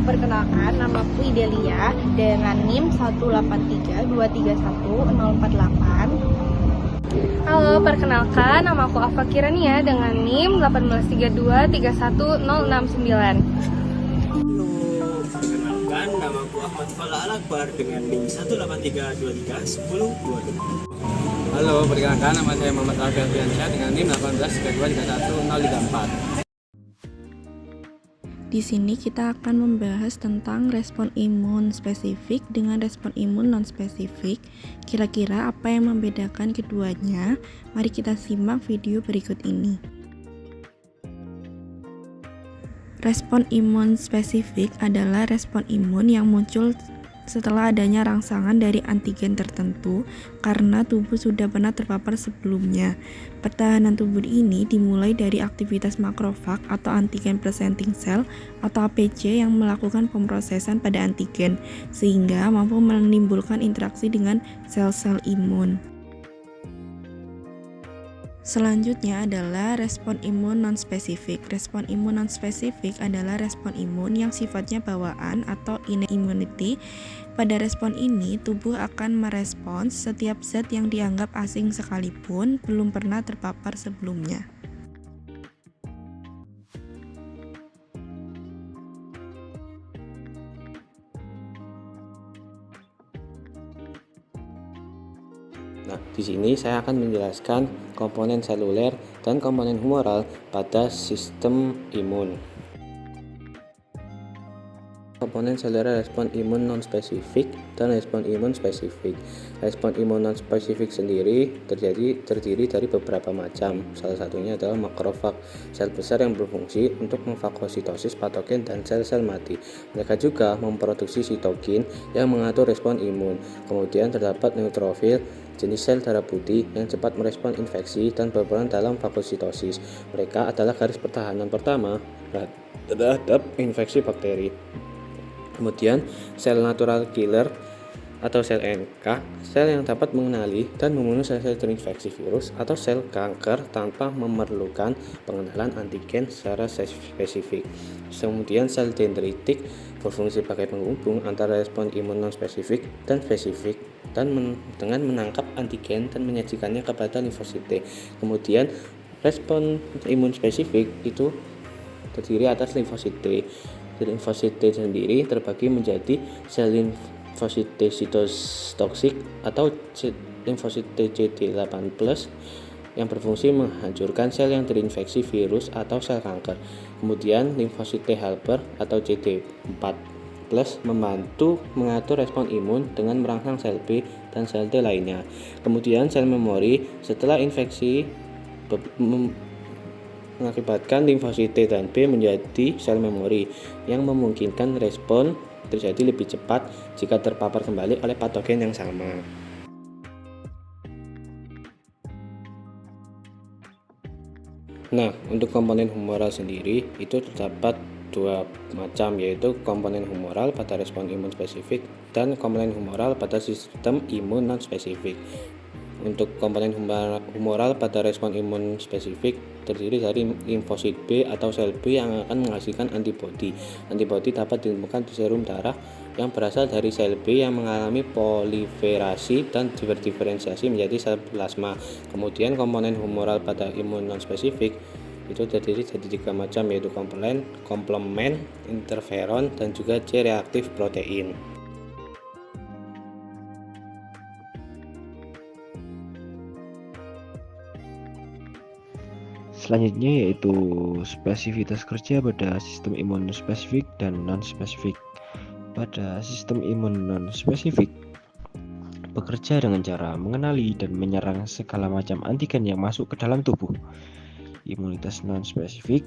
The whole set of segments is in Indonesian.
Perkenalkan, namaku Idelia dengan NIM 183231048. Halo, perkenalkan, namaku Afa Kirania dengan NIM 183231069. Halo, perkenalkan, namaku Ahmad Fala Al-Akbar dengan NIM 183231022. Halo, perkenalkan, nama saya Muhammad Alfian Fiansyah dengan NIM 183231034. Di sini kita akan membahas tentang respon imun spesifik dengan respon imun non-spesifik. Kira-kira apa yang membedakan keduanya? Mari kita simak video berikut ini. Respon imun spesifik adalah respon imun yang muncul setelah adanya rangsangan dari antigen tertentu karena tubuh sudah pernah terpapar sebelumnya. Pertahanan tubuh ini dimulai dari aktivitas makrofag atau antigen presenting cell atau APC yang melakukan pemrosesan pada antigen sehingga mampu menimbulkan interaksi dengan sel-sel imun. Selanjutnya adalah respon imun non-spesifik. Respon imun non-spesifik adalah respon imun yang sifatnya bawaan atau innate immunity. Pada respon ini, tubuh akan merespons setiap zat yang dianggap asing sekalipun belum pernah terpapar sebelumnya. Nah, di sini saya akan menjelaskan komponen seluler dan komponen humoral pada sistem imun. Komponen seluler respon imun non-spesifik dan respon imun spesifik. Respon imun non-spesifik sendiri terdiri dari beberapa macam. Salah satunya adalah makrofag, sel besar yang berfungsi untuk memfagositosis patogen dan sel-sel mati. Mereka juga memproduksi sitokin yang mengatur respon imun. Kemudian terdapat neutrofil, jenis sel darah putih yang cepat merespon infeksi dan berperan dalam fagositosis. Mereka adalah garis pertahanan pertama terhadap infeksi bakteri. Kemudian sel natural killer atau sel NK, sel yang dapat mengenali dan membunuh sel-sel terinfeksi virus atau sel kanker tanpa memerlukan pengenalan antigen secara spesifik. Kemudian sel dendritik berfungsi sebagai penghubung antara respon imun non-spesifik dan spesifik dan dengan menangkap antigen dan menyajikannya kepada limfosit T. Kemudian respon imun spesifik itu terdiri atas limfosit T. Limfosit T sendiri terbagi menjadi sel limfosit T sitotoksik atau limfosit T CD8+ yang berfungsi menghancurkan sel yang terinfeksi virus atau sel kanker. Kemudian limfosit T helper atau CD4+ membantu mengatur respon imun dengan merangsang sel B dan sel T lainnya. Kemudian sel memori setelah infeksi mengakibatkan limfosit T dan B menjadi sel memori yang memungkinkan respon terjadi lebih cepat jika terpapar kembali oleh patogen yang sama. Nah, untuk komponen humoral sendiri itu terdapat dua macam, yaitu komponen humoral pada respon imun spesifik dan komponen humoral pada sistem imun non-spesifik. Untuk komponen humoral pada respon imun spesifik terdiri dari limfosit B atau sel B yang akan menghasilkan antibodi. Antibodi dapat ditemukan di serum darah yang berasal dari sel B yang mengalami proliferasi dan berdiferensiasi menjadi sel plasma. Kemudian komponen humoral pada imun non-spesifik itu terdiri dari tiga macam, yaitu komplement, interferon, dan juga C-reaktif protein. Selanjutnya yaitu spesifitas kerja pada sistem imun spesifik dan non-spesifik. Pada sistem imun non-spesifik bekerja dengan cara mengenali dan menyerang segala macam antigen yang masuk ke dalam tubuh. Imunitas non-spesifik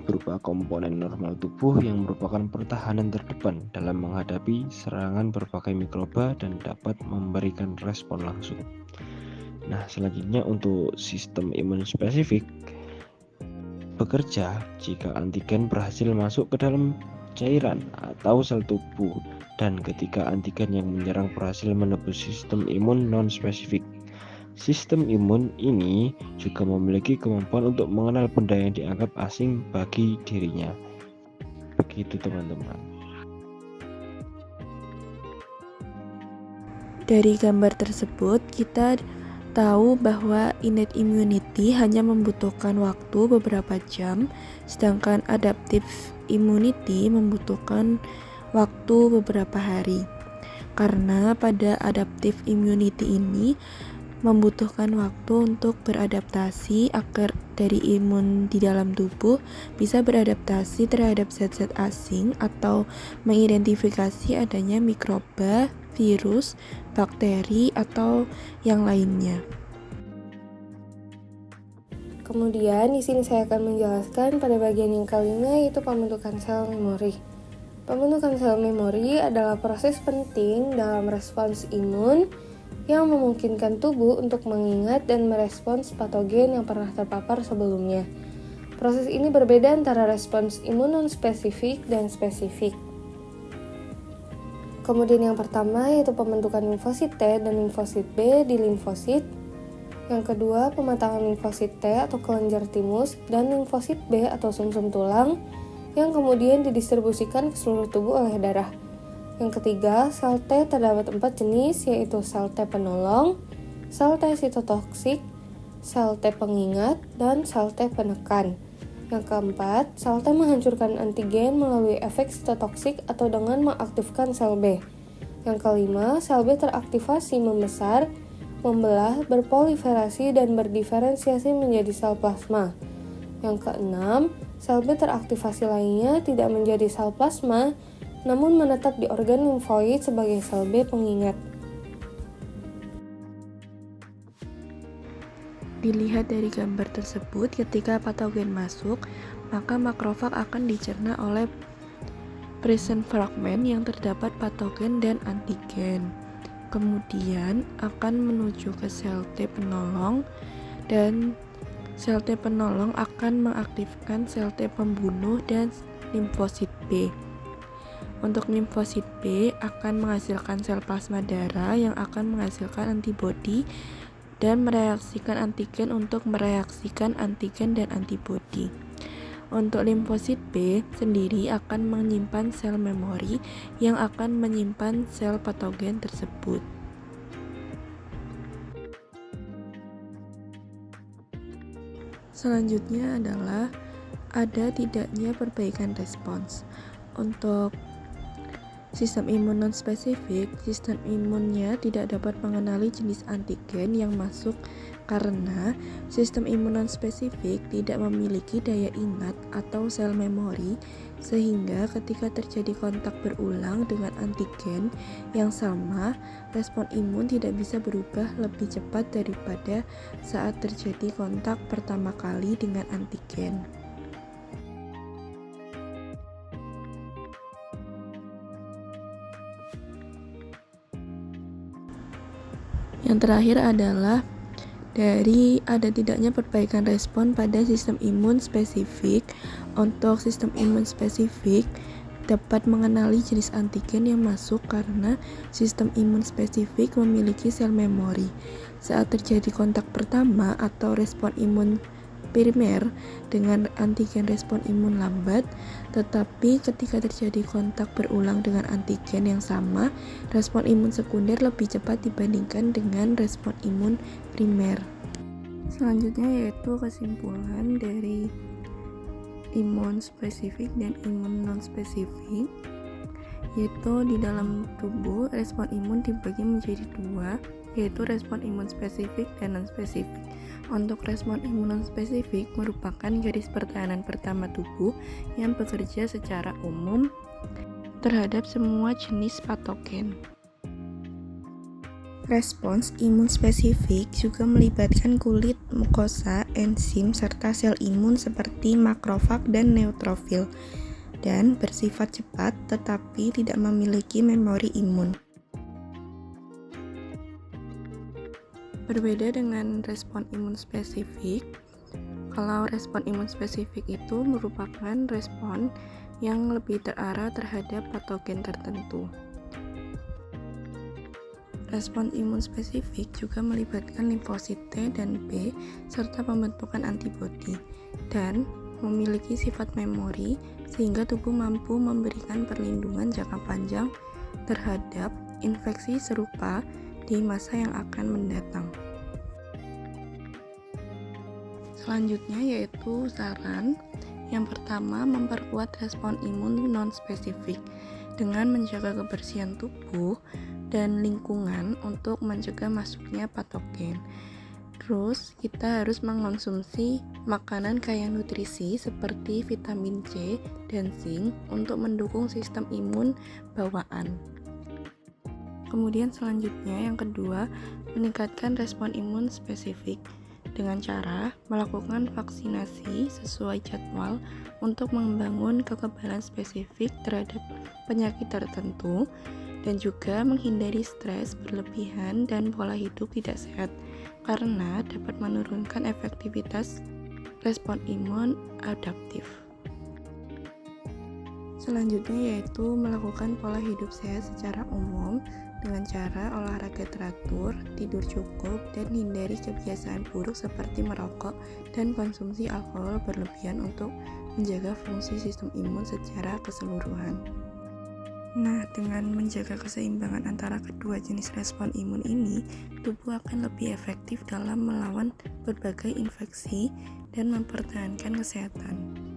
berupa komponen normal tubuh yang merupakan pertahanan terdepan dalam menghadapi serangan berbagai mikroba dan dapat memberikan respon langsung. Nah, selanjutnya untuk sistem imun spesifik bekerja jika antigen berhasil masuk ke dalam cairan atau sel tubuh dan ketika antigen yang menyerang berhasil menembus sistem imun non-spesifik. Sistem imun ini juga memiliki kemampuan untuk mengenal benda yang dianggap asing bagi dirinya. Begitu teman-teman. Dari gambar tersebut kita tahu bahwa innate immunity hanya membutuhkan waktu beberapa jam, sedangkan adaptive immunity membutuhkan waktu beberapa hari. Karena pada adaptive immunity ini membutuhkan waktu untuk beradaptasi agar dari imun di dalam tubuh bisa beradaptasi terhadap zat-zat asing atau mengidentifikasi adanya mikroba, virus, bakteri, atau yang lainnya. Kemudian di sini saya akan menjelaskan pada bagian yang kelima, yaitu pembentukan sel memori. Pembentukan sel memori adalah proses penting dalam respons imun yang memungkinkan tubuh untuk mengingat dan merespons patogen yang pernah terpapar sebelumnya. Proses ini berbeda antara respons imun non-spesifik dan spesifik. Kemudian yang pertama yaitu pembentukan limfosit T dan limfosit B di limfosit. Yang kedua, pematangan limfosit T atau kelenjar timus dan limfosit B atau sumsum tulang yang kemudian didistribusikan ke seluruh tubuh oleh darah. Yang ketiga, sel T terdapat 4 jenis, yaitu sel T penolong, sel T sitotoksik, sel T pengingat, dan sel T penekan. Yang keempat, sel T menghancurkan antigen melalui efek sitotoksik atau dengan mengaktifkan sel B. Yang kelima, sel B teraktivasi membesar, membelah, berproliferasi, dan berdiferensiasi menjadi sel plasma. Yang keenam, sel B teraktivasi lainnya tidak menjadi sel plasma, namun menetap di organ limfoid sebagai sel B pengingat. Dilihat dari gambar tersebut, ketika patogen masuk, maka makrofag akan dicerna oleh present fragment yang terdapat patogen dan antigen. Kemudian akan menuju ke sel T penolong dan sel T penolong akan mengaktifkan sel T pembunuh dan limfosit B. Untuk limfosit B akan menghasilkan sel plasma darah yang akan menghasilkan antibodi dan mereaksikan antigen untuk mereaksikan antigen dan antibodi. Untuk limfosit B sendiri akan menyimpan sel memori yang akan menyimpan sel patogen tersebut. Selanjutnya adalah ada tidaknya perbaikan respons. Untuk sistem imun non-spesifik, sistem imunnya tidak dapat mengenali jenis antigen yang masuk karena sistem imun non-spesifik tidak memiliki daya ingat atau sel memori, sehingga ketika terjadi kontak berulang dengan antigen yang sama, respon imun tidak bisa berubah lebih cepat daripada saat terjadi kontak pertama kali dengan antigen. Yang terakhir adalah dari ada tidaknya perbaikan respon pada sistem imun spesifik. Untuk sistem imun spesifik dapat mengenali jenis antigen yang masuk karena sistem imun spesifik memiliki sel memori. Saat terjadi kontak pertama atau respon imun primer dengan antigen respon imun lambat, tetapi ketika terjadi kontak berulang dengan antigen yang sama, respon imun sekunder lebih cepat dibandingkan dengan respon imun primer. Selanjutnya yaitu kesimpulan dari imun spesifik dan imun non-spesifik, yaitu di dalam tubuh respon imun dibagi menjadi dua, yaitu respon imun spesifik dan non-spesifik. Untuk respon imun non-spesifik merupakan garis pertahanan pertama tubuh yang bekerja secara umum terhadap semua jenis patogen. Respons imun spesifik juga melibatkan kulit, mukosa, enzim, serta sel imun seperti makrofag dan neutrofil, dan bersifat cepat tetapi tidak memiliki memori imun. Berbeda dengan respon imun spesifik, kalau respon imun spesifik itu merupakan respon yang lebih terarah terhadap patogen tertentu. Respon imun spesifik juga melibatkan limfosit T dan B serta pembentukan antibodi dan memiliki sifat memori sehingga tubuh mampu memberikan perlindungan jangka panjang terhadap infeksi serupa di masa yang akan mendatang. Selanjutnya yaitu saran. Yang pertama, memperkuat respon imun non-spesifik dengan menjaga kebersihan tubuh dan lingkungan untuk mencegah masuknya patogen. Terus kita harus mengonsumsi makanan kaya nutrisi seperti vitamin C dan zinc untuk mendukung sistem imun bawaan. Kemudian selanjutnya yang kedua, meningkatkan respon imun spesifik dengan cara melakukan vaksinasi sesuai jadwal untuk membangun kekebalan spesifik terhadap penyakit tertentu dan juga menghindari stres berlebihan dan pola hidup tidak sehat karena dapat menurunkan efektivitas respon imun adaptif. Selanjutnya yaitu melakukan pola hidup sehat secara umum dengan cara olahraga teratur, tidur cukup, dan hindari kebiasaan buruk seperti merokok dan konsumsi alkohol berlebihan untuk menjaga fungsi sistem imun secara keseluruhan. Nah, dengan menjaga keseimbangan antara kedua jenis respon imun ini, tubuh akan lebih efektif dalam melawan berbagai infeksi dan mempertahankan kesehatan.